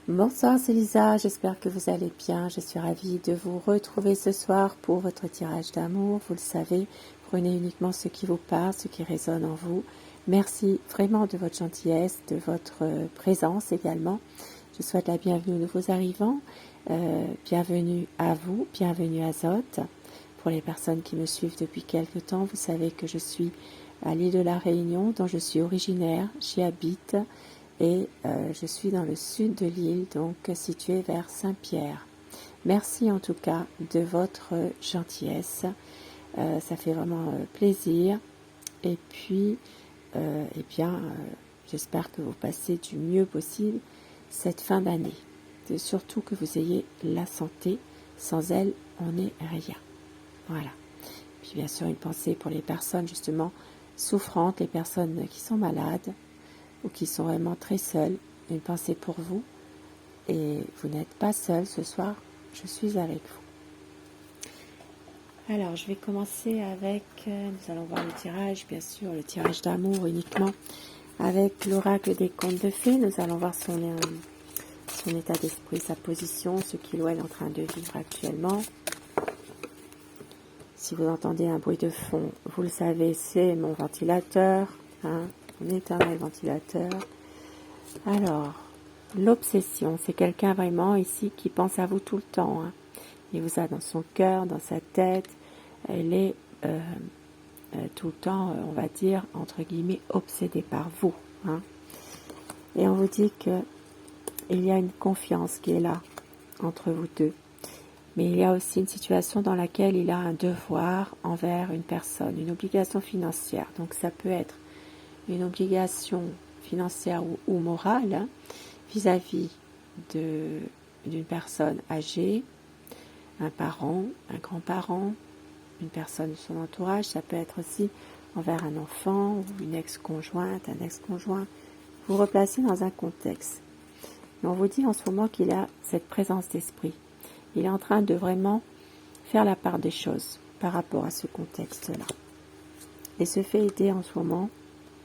Bonsoir, c'est Lisa, j'espère que vous allez bien. Je suis ravie de vous retrouver ce soir pour votre tirage d'amour. Vous le savez, prenez uniquement ce qui vous parle, ce qui résonne en vous. Merci vraiment de votre gentillesse, de votre présence également. Je souhaite la bienvenue aux nouveaux arrivants. Bienvenue à vous, bienvenue à Zot. Pour les personnes qui me suivent depuis quelque temps, vous savez que je suis à l'île de la Réunion, dont je suis originaire, j'y habite. Et je suis dans le sud de l'île, donc située vers Saint-Pierre. Merci en tout cas de votre gentillesse, ça fait vraiment plaisir. Et puis, j'espère que vous passez du mieux possible cette fin d'année. Surtout que vous ayez la santé, sans elle, on n'est rien. Voilà. Puis bien sûr, une pensée pour les personnes justement souffrantes, les personnes qui sont malades, ou qui sont vraiment très seuls, une pensée pour vous. Et vous n'êtes pas seul ce soir, je suis avec vous. Alors, je vais commencer avec, nous allons voir le tirage, bien sûr, le tirage d'amour uniquement, avec l'oracle des contes de fées. Nous allons voir son état d'esprit, sa position, ce qu'il ou elle est en train de vivre actuellement. Si vous entendez un bruit de fond, vous le savez, c'est mon ventilateur, mon éternel ventilateur. Alors, l'obsession, c'est quelqu'un vraiment ici qui pense à vous tout le temps. Il vous a dans son cœur, dans sa tête. Elle est tout le temps, on va dire, entre guillemets, obsédée par vous. Et on vous dit qu'il y a une confiance qui est là entre vous deux. Mais il y a aussi une situation dans laquelle il a un devoir envers une personne, une obligation financière. Donc ça peut être une obligation financière ou morale vis-à-vis d'une personne âgée, un parent, un grand-parent, une personne de son entourage. Ça peut être aussi envers un enfant ou une ex-conjointe, un ex-conjoint. Vous replacez dans un contexte. Et on vous dit en ce moment qu'il a cette présence d'esprit. Il est en train de vraiment faire la part des choses par rapport à ce contexte-là. Et se fait aider en ce moment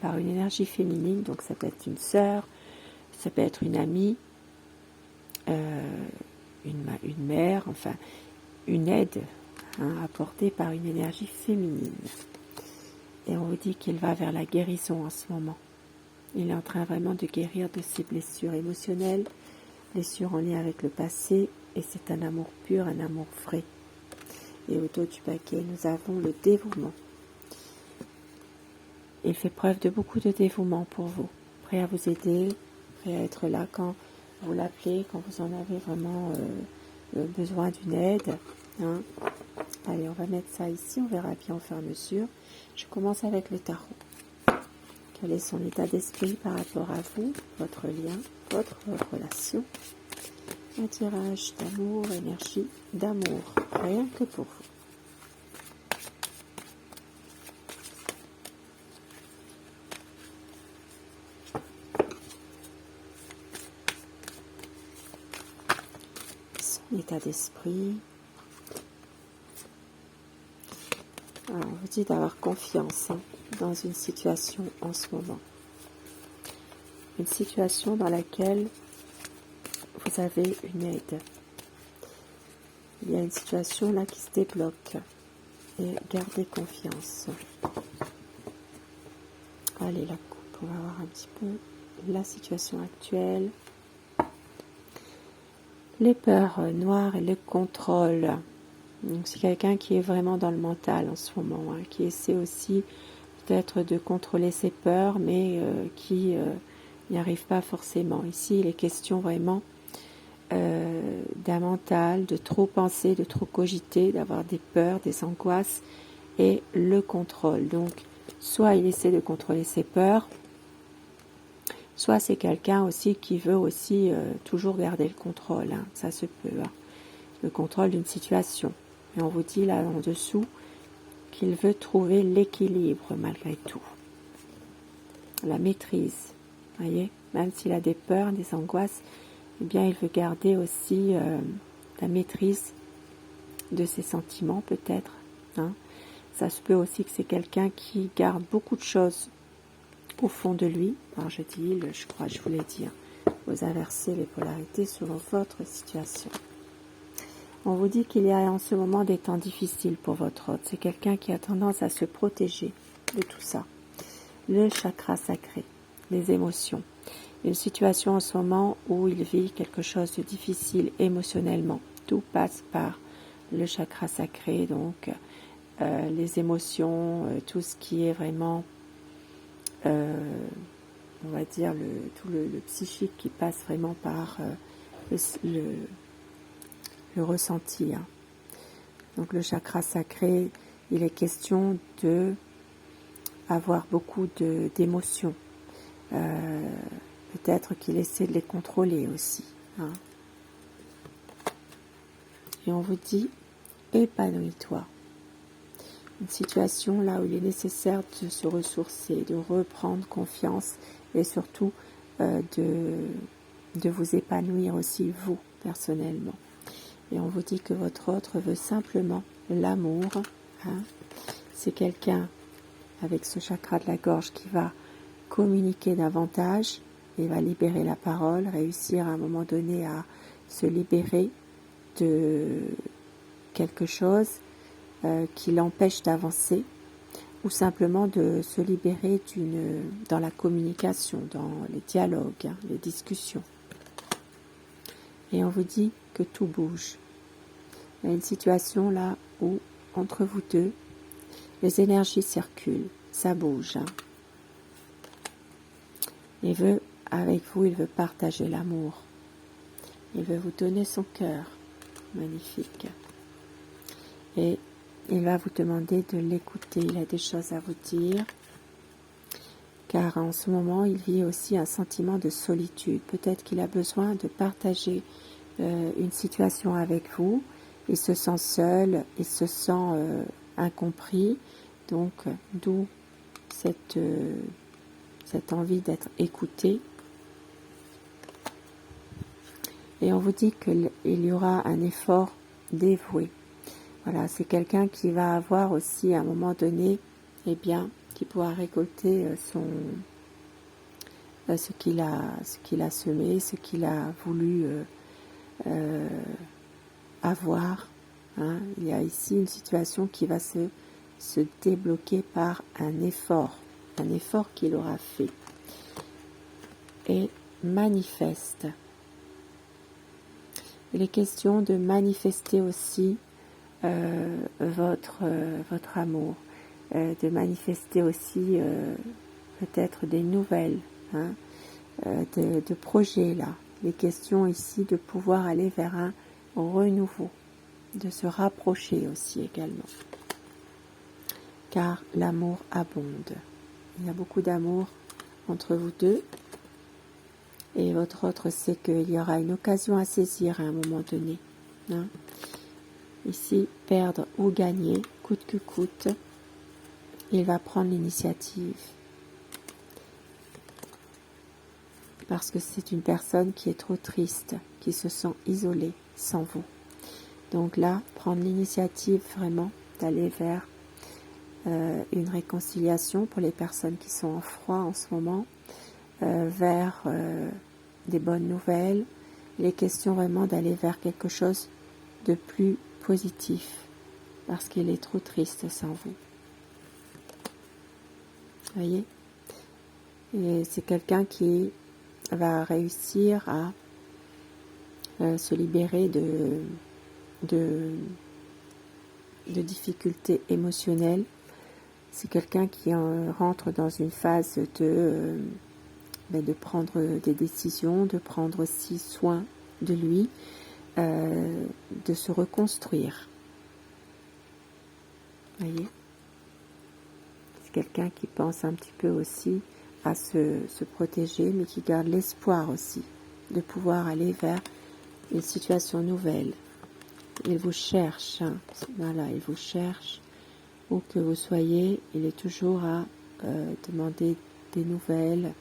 par une énergie féminine, donc ça peut être une sœur, ça peut être une amie, une mère, enfin une aide apportée par une énergie féminine. Et on vous dit qu'il va vers la guérison en ce moment. Il est en train vraiment de guérir de ses blessures émotionnelles, blessures en lien avec le passé, et c'est un amour pur, un amour vrai. Et au dos du paquet, nous avons le dévouement. Il fait preuve de beaucoup de dévouement pour vous, prêt à vous aider, prêt à être là quand vous l'appelez, quand vous en avez vraiment besoin d'une aide. Allez, on va mettre ça ici, on verra bien au fur et à mesure. Je commence avec le tarot. Quel est son état d'esprit par rapport à vous, votre lien, votre relation? Un tirage d'amour, énergie d'amour, rien que pour vous. Son état d'esprit. Alors, on vous dit d'avoir confiance dans une situation en ce moment. Une situation dans laquelle vous avez une aide. Il y a une situation là qui se débloque. Et gardez confiance. Allez, la coupe, on va voir un petit peu la situation actuelle. Les peurs noires et le contrôle. Donc c'est quelqu'un qui est vraiment dans le mental en ce moment, qui essaie aussi peut-être de contrôler ses peurs, mais qui n'y arrive pas forcément. Ici, il est question vraiment d'un mental, de trop penser, de trop cogiter, d'avoir des peurs, des angoisses et le contrôle. Donc, soit il essaie de contrôler ses peurs, soit c'est quelqu'un aussi qui veut aussi toujours garder le contrôle. Ça se peut, le contrôle d'une situation. Et on vous dit là en dessous qu'il veut trouver l'équilibre malgré tout. La maîtrise, voyez, même s'il a des peurs, des angoisses, eh bien il veut garder aussi la maîtrise de ses sentiments peut-être. Ça se peut aussi que c'est quelqu'un qui garde beaucoup de choses au fond de lui. Alors je dis, je crois, je vous l'ai dit, vous inversez les polarités selon votre situation. On vous dit qu'il y a en ce moment des temps difficiles pour votre hôte. C'est quelqu'un qui a tendance à se protéger de tout ça. Le chakra sacré, les émotions. Une situation en ce moment où il vit quelque chose de difficile émotionnellement. Tout passe par le chakra sacré, donc les émotions, tout ce qui est vraiment, on va dire, tout le psychique qui passe vraiment par le ressenti. Hein. Donc le chakra sacré, il est question de avoir beaucoup d'émotions. Peut-être qu'il essaie de les contrôler aussi. Hein. Et on vous dit, épanouis-toi. Une situation là où il est nécessaire de se ressourcer, de reprendre confiance et surtout de vous épanouir aussi vous, personnellement. Et on vous dit que votre autre veut simplement l'amour. Hein. C'est quelqu'un avec ce chakra de la gorge qui va communiquer davantage et va libérer la parole, réussir à un moment donné à se libérer de quelque chose qui l'empêche d'avancer ou simplement de se libérer dans la communication, dans les dialogues, hein, les discussions. Et on vous dit que tout bouge. Il y a une situation là où, entre vous deux, les énergies circulent, ça bouge. Hein. Avec vous, il veut partager l'amour. Il veut vous donner son cœur. Magnifique. Et il va vous demander de l'écouter. Il a des choses à vous dire. Car en ce moment, il vit aussi un sentiment de solitude. Peut-être qu'il a besoin de partager une situation avec vous. Il se sent seul, il se sent incompris. Donc, d'où cette envie d'être écouté. Et on vous dit qu'il y aura un effort dévoué. Voilà, c'est quelqu'un qui va avoir aussi à un moment donné, qui pourra récolter ce qu'il a semé, ce qu'il a voulu avoir. Hein. Il y a ici une situation qui va se débloquer par un effort qu'il aura fait. Et manifeste. Il est question de manifester aussi votre amour, de manifester aussi peut-être des nouvelles, hein, de projets là. Il est question ici de pouvoir aller vers un renouveau, de se rapprocher aussi également. Car l'amour abonde. Il y a beaucoup d'amour entre vous deux. Et votre autre sait qu'il y aura une occasion à saisir à un moment donné. Hein. Ici, perdre ou gagner, coûte que coûte, il va prendre l'initiative. Parce que c'est une personne qui est trop triste, qui se sent isolée sans vous. Donc là, prendre l'initiative vraiment d'aller vers une réconciliation pour les personnes qui sont en froid en ce moment, vers des bonnes nouvelles. Il est question vraiment d'aller vers quelque chose de plus positif, parce qu'il est trop triste sans vous. Voyez ? Et c'est quelqu'un qui va réussir à se libérer de difficultés émotionnelles. C'est quelqu'un qui rentre dans une phase de prendre des décisions, de prendre aussi soin de lui, de se reconstruire. Voyez ? C'est quelqu'un qui pense un petit peu aussi à se protéger, mais qui garde l'espoir aussi de pouvoir aller vers une situation nouvelle. Il vous cherche, hein. Voilà, il vous cherche. Où que vous soyez, il est toujours à demander des nouvelles.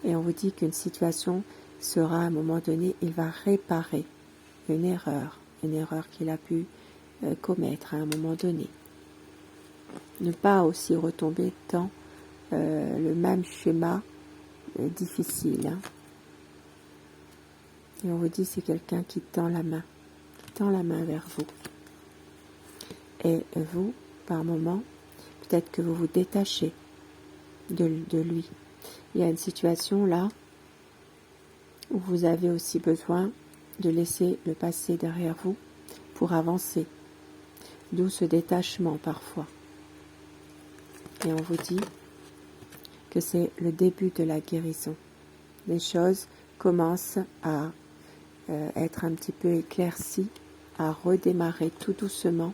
Et on vous dit qu'une situation sera à un moment donné, il va réparer une erreur qu'il a pu commettre à un moment donné. Ne pas aussi retomber dans le même schéma difficile. Hein. Et on vous dit c'est quelqu'un qui tend la main vers vous. Et vous, par moment, peut-être que vous vous détachez de lui. Il y a une situation là où vous avez aussi besoin de laisser le passé derrière vous pour avancer. D'où ce détachement parfois. Et on vous dit que c'est le début de la guérison. Les choses commencent à être un petit peu éclaircies, à redémarrer tout doucement.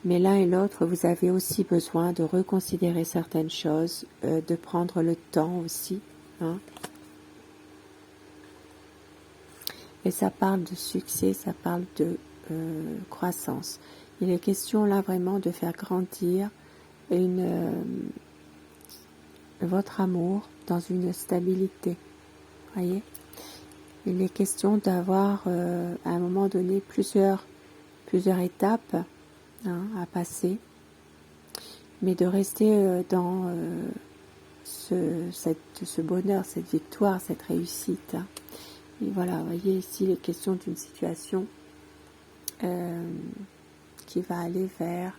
Mais l'un et l'autre, vous avez aussi besoin de reconsidérer certaines choses, de prendre le temps aussi. Hein. Et ça parle de succès, ça parle de croissance. Il est question là vraiment de faire grandir votre amour dans une stabilité. Voyez, il est question d'avoir à un moment donné plusieurs étapes à passer, mais de rester dans ce bonheur, cette victoire, cette réussite. Hein. Et voilà, vous voyez ici, il est question d'une situation qui va aller vers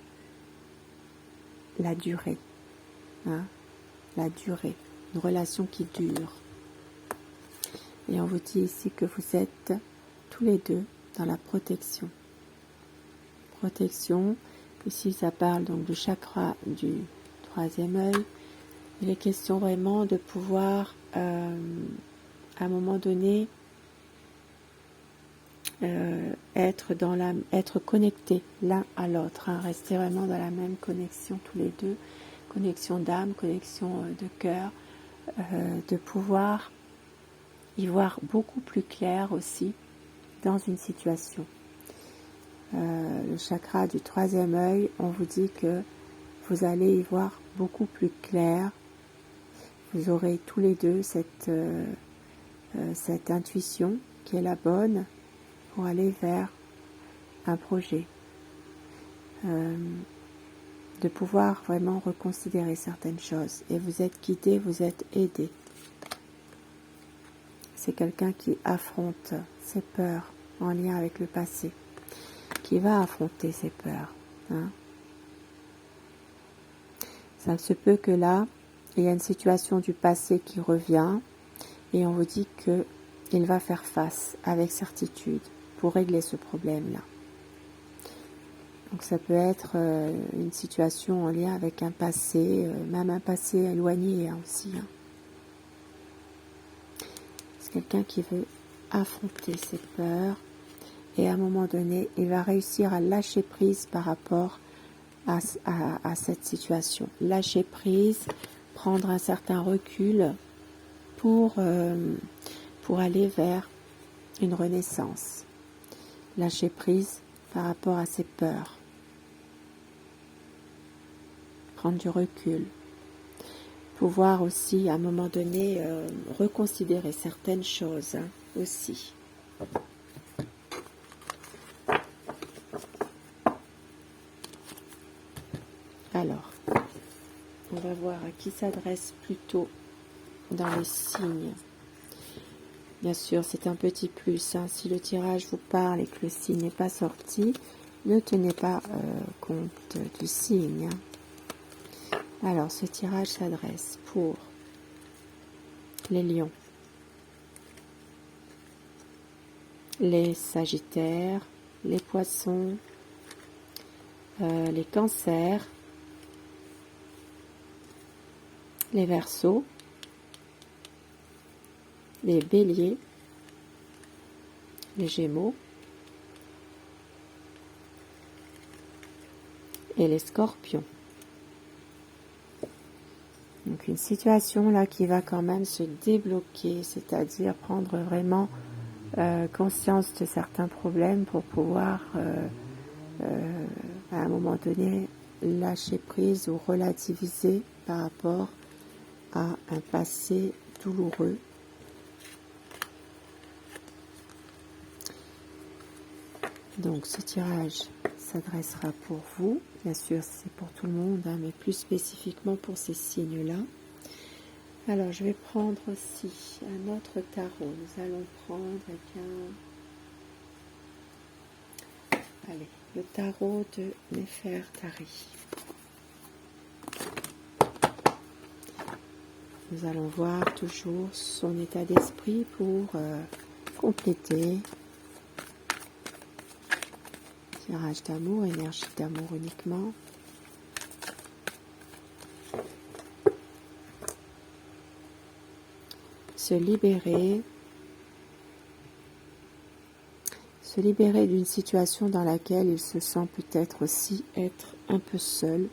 la durée. Hein, la durée, une relation qui dure. Et on vous dit ici que vous êtes tous les deux dans la protection. Protection, ici ça parle donc du chakra du troisième œil. Il est question vraiment de pouvoir, à un moment donné, être connectés l'un à l'autre, hein, rester vraiment dans la même connexion tous les deux, connexion d'âme, connexion de cœur, de pouvoir y voir beaucoup plus clair aussi dans une situation. Le chakra du troisième œil, on vous dit que vous allez y voir beaucoup plus clair. Vous aurez tous les deux cette intuition qui est la bonne pour aller vers un projet. De pouvoir vraiment reconsidérer certaines choses. Et vous êtes guidé, vous êtes aidé. C'est quelqu'un qui affronte ses peurs en lien avec le passé. Qui va affronter ses peurs. Hein. Ça se peut que là, il y a une situation du passé qui revient et on vous dit qu'il va faire face avec certitude pour régler ce problème-là. Donc ça peut être une situation en lien avec un passé, même un passé éloigné hein, aussi. Hein. C'est quelqu'un qui veut affronter ses peurs et à un moment donné, il va réussir à lâcher prise par rapport à cette situation. Lâcher prise, prendre un certain recul pour aller vers une renaissance. Lâcher prise par rapport à ses peurs. Prendre du recul. Pouvoir aussi, à un moment donné, reconsidérer certaines choses hein, aussi. Alors, on va voir à qui s'adresse plutôt dans les signes. Bien sûr, c'est un petit plus. Hein. Si le tirage vous parle et que le signe n'est pas sorti, ne tenez pas compte du signe. Hein. Alors, ce tirage s'adresse pour les lions, les sagittaires, les poissons, les cancers, les verseaux, les béliers, les gémeaux et les scorpions. Donc une situation là qui va quand même se débloquer, c'est-à-dire prendre vraiment conscience de certains problèmes pour pouvoir à un moment donné lâcher prise ou relativiser par rapport à un passé douloureux. Donc ce tirage s'adressera pour vous, bien sûr c'est pour tout le monde, hein, mais plus spécifiquement pour ces signes-là. Alors, je vais prendre aussi un autre tarot. Nous allons prendre, eh bien, allez, le tarot de Néfertari. Nous allons voir toujours son état d'esprit pour compléter. Tirage d'amour, énergie d'amour uniquement. Se libérer d'une situation dans laquelle il se sent peut-être aussi être un peu seul.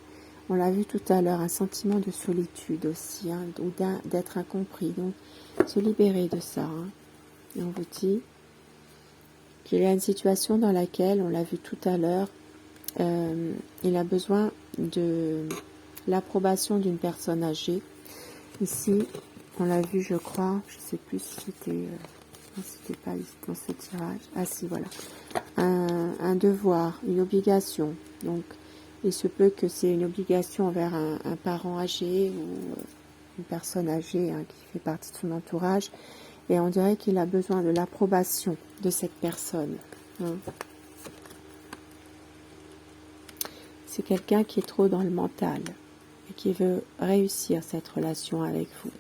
On l'a vu tout à l'heure, un sentiment de solitude aussi, hein, ou d'être incompris. Donc, se libérer de ça. Hein. Et on vous dit qu'il y a une situation dans laquelle, on l'a vu tout à l'heure, il a besoin de l'approbation d'une personne âgée. Ici, on l'a vu, je crois, je ne sais plus si c'était pas dans ce tirage. Ah si, voilà. Un devoir, une obligation. Donc, il se peut que c'est une obligation envers un parent âgé ou une personne âgée, hein, qui fait partie de son entourage. Et on dirait qu'il a besoin de l'approbation de cette personne. Hein. C'est quelqu'un qui est trop dans le mental et qui veut réussir cette relation avec vous.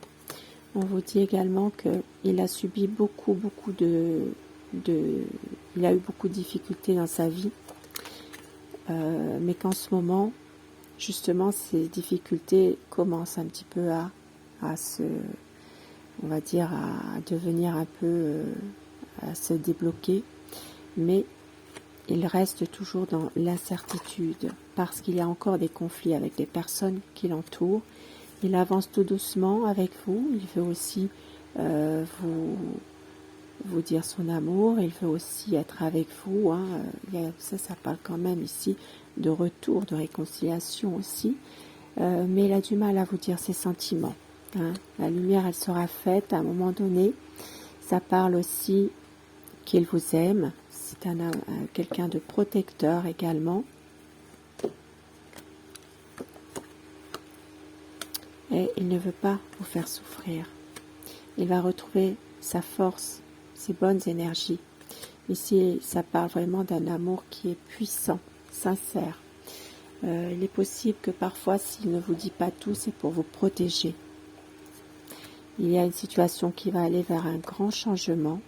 On vous dit également qu'il a subi beaucoup il a eu beaucoup de difficultés dans sa vie, mais qu'en ce moment, justement, ces difficultés commencent un petit peu à on va dire, à devenir un peu, à se débloquer, mais il reste toujours dans l'incertitude, parce qu'il y a encore des conflits avec les personnes qui l'entourent. Il avance tout doucement avec vous, il veut aussi vous dire son amour, il veut aussi être avec vous. Hein. Ça parle quand même ici de retour, de réconciliation aussi, mais il a du mal à vous dire ses sentiments. Hein. La lumière, elle sera faite à un moment donné. Ça parle aussi qu'il vous aime, c'est quelqu'un de protecteur également. Et il ne veut pas vous faire souffrir. Il va retrouver sa force, ses bonnes énergies. Ici, ça parle vraiment d'un amour qui est puissant, sincère. Il est possible que parfois, s'il ne vous dit pas tout, c'est pour vous protéger. Il y a une situation qui va aller vers un grand changement.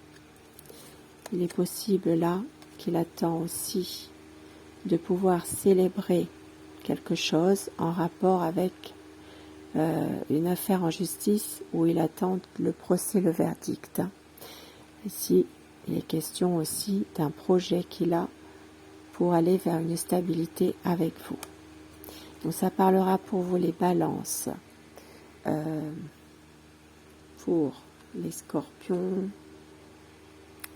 Il est possible là qu'il attend aussi de pouvoir célébrer quelque chose en rapport avec une affaire en justice où il attend le procès, le verdict. Ici, il est question aussi d'un projet qu'il a pour aller vers une stabilité avec vous. Donc ça parlera pour vous les balances, pour les scorpions,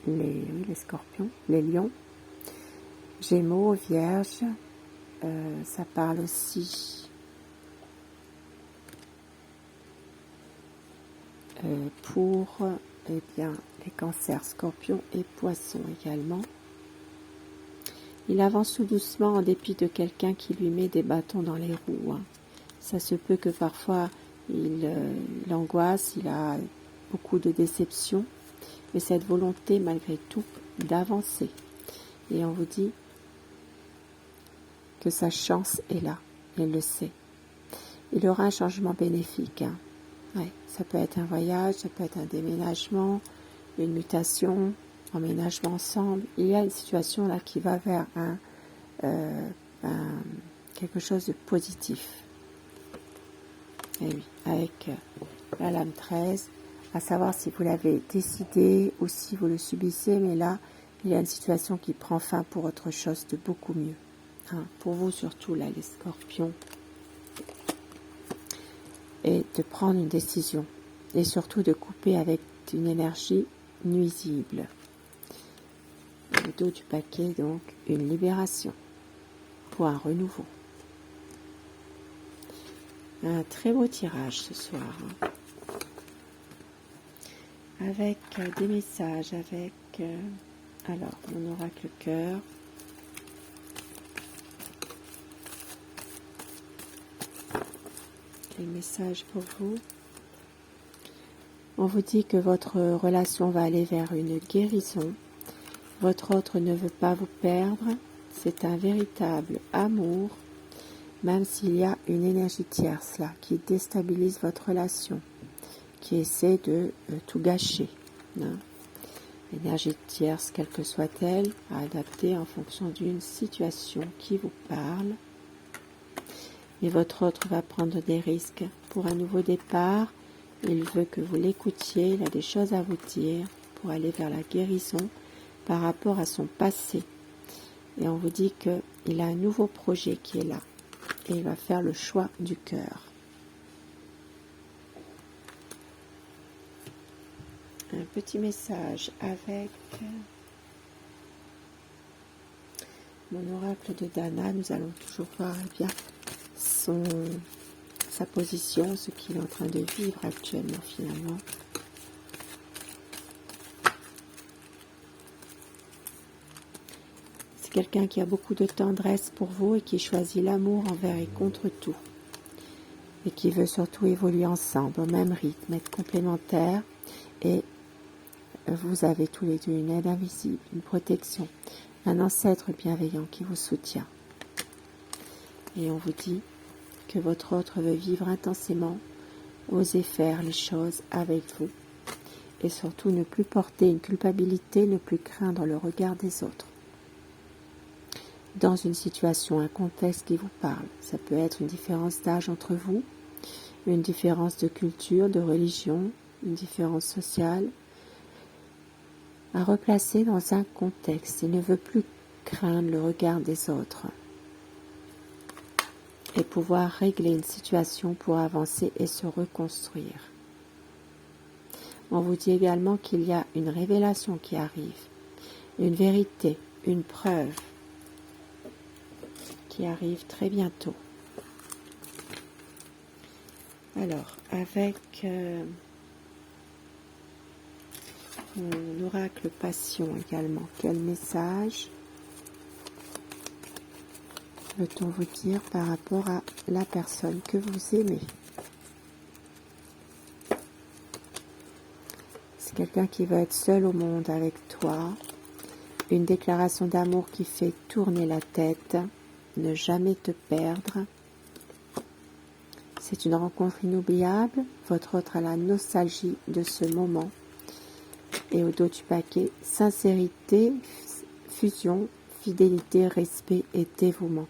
les scorpions, les lions, gémeaux, vierges, ça parle aussi pour eh bien, les cancers, scorpions et poissons également. Il avance tout doucement en dépit de quelqu'un qui lui met des bâtons dans les roues. Hein. Ça se peut que parfois il angoisse, il a beaucoup de déceptions, mais cette volonté malgré tout d'avancer. Et on vous dit que sa chance est là, il le sait. Il aura un changement bénéfique. Hein. Ouais, ça peut être un voyage, ça peut être un déménagement, une mutation, emménagement ensemble. Il y a une situation là qui va vers quelque chose de positif. Et oui, avec la lame 13, à savoir si vous l'avez décidé ou si vous le subissez, mais là, il y a une situation qui prend fin pour autre chose de beaucoup mieux. Hein, pour vous surtout, là, les scorpions. Et de prendre une décision. Et surtout de couper avec une énergie nuisible. Le dos du paquet, donc, une libération pour un renouveau. Un très beau tirage ce soir. Hein. Avec des messages, avec... alors, mon oracle cœur. Les messages pour vous. On vous dit que votre relation va aller vers une guérison. Votre autre ne veut pas vous perdre. C'est un véritable amour, même s'il y a une énergie tierce là qui déstabilise votre relation, qui essaie de tout gâcher. Hein. L'énergie tierce, quelle que soit-elle, à adapter en fonction d'une situation qui vous parle. Mais votre autre va prendre des risques pour un nouveau départ. Il veut que vous l'écoutiez, il a des choses à vous dire pour aller vers la guérison par rapport à son passé. Et on vous dit qu'il a un nouveau projet qui est là. Et il va faire le choix du cœur. Un petit message avec mon oracle de Dana. Nous allons toujours voir bien sa position, ce qu'il est en train de vivre actuellement finalement. C'est quelqu'un qui a beaucoup de tendresse pour vous et qui choisit l'amour envers et contre tout. Et qui veut surtout évoluer ensemble, au même rythme, être complémentaires. Et vous avez tous les deux une aide invisible, une protection, un ancêtre bienveillant qui vous soutient. Et on vous dit que votre autre veut vivre intensément, oser faire les choses avec vous. Et surtout ne plus porter une culpabilité, ne plus craindre le regard des autres. Dans une situation, un contexte qui vous parle, ça peut être une différence d'âge entre vous, une différence de culture, de religion, une différence sociale, à replacer dans un contexte. Il ne veut plus craindre le regard des autres et pouvoir régler une situation pour avancer et se reconstruire. On vous dit également qu'il y a une révélation qui arrive, une vérité, une preuve qui arrive très bientôt. Alors, avec mon oracle passion également, quel message veut-on vous dire par rapport à la personne que vous aimez? C'est quelqu'un qui veut être seul au monde avec toi, une déclaration d'amour qui fait tourner la tête, ne jamais te perdre. C'est une rencontre inoubliable, votre autre a la nostalgie de ce moment. Et au dos du paquet, sincérité, fusion, fidélité, respect et dévouement.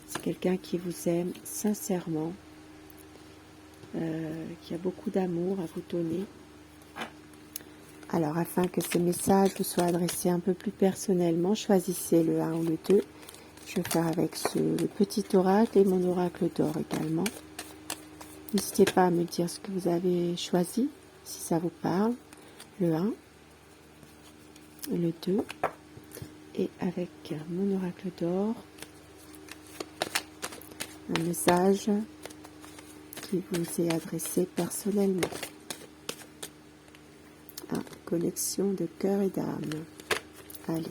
C'est quelqu'un qui vous aime sincèrement, qui a beaucoup d'amour à vous donner. Alors, afin que ce message vous soit adressé un peu plus personnellement, choisissez le 1 ou le 2. Je vais faire avec le petit oracle et mon oracle d'or également. N'hésitez pas à me dire ce que vous avez choisi, si ça vous parle. Le 1, le 2, et avec mon oracle d'or, un message qui vous est adressé personnellement. Connexion de cœur et d'âme. Allez.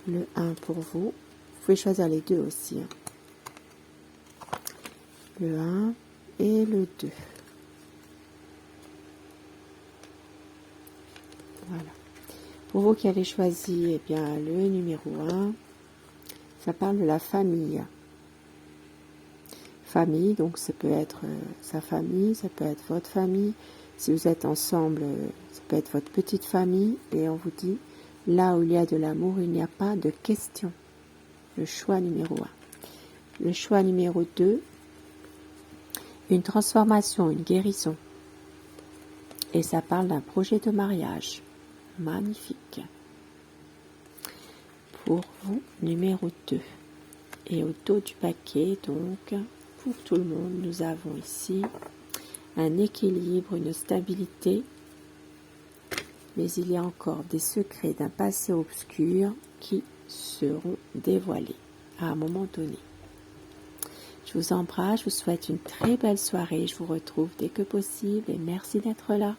Le 1 pour vous. Vous pouvez choisir les deux aussi. Le 1 et le 2. Voilà. Pour vous qui avez choisi eh bien, le numéro 1, ça parle de la famille. Famille, donc ça peut être sa famille, ça peut être votre famille. Si vous êtes ensemble, ça peut être votre petite famille. Et on vous dit, là où il y a de l'amour, il n'y a pas de question. Le choix numéro 1. Le choix numéro 2, une transformation, une guérison. Et ça parle d'un projet de mariage. Magnifique. Pour vous, numéro 2. Et au dos du paquet, donc, pour tout le monde, nous avons ici un équilibre, une stabilité, mais il y a encore des secrets d'un passé obscur qui seront dévoilés à un moment donné. Je vous embrasse, je vous souhaite une très belle soirée, je vous retrouve dès que possible et merci d'être là.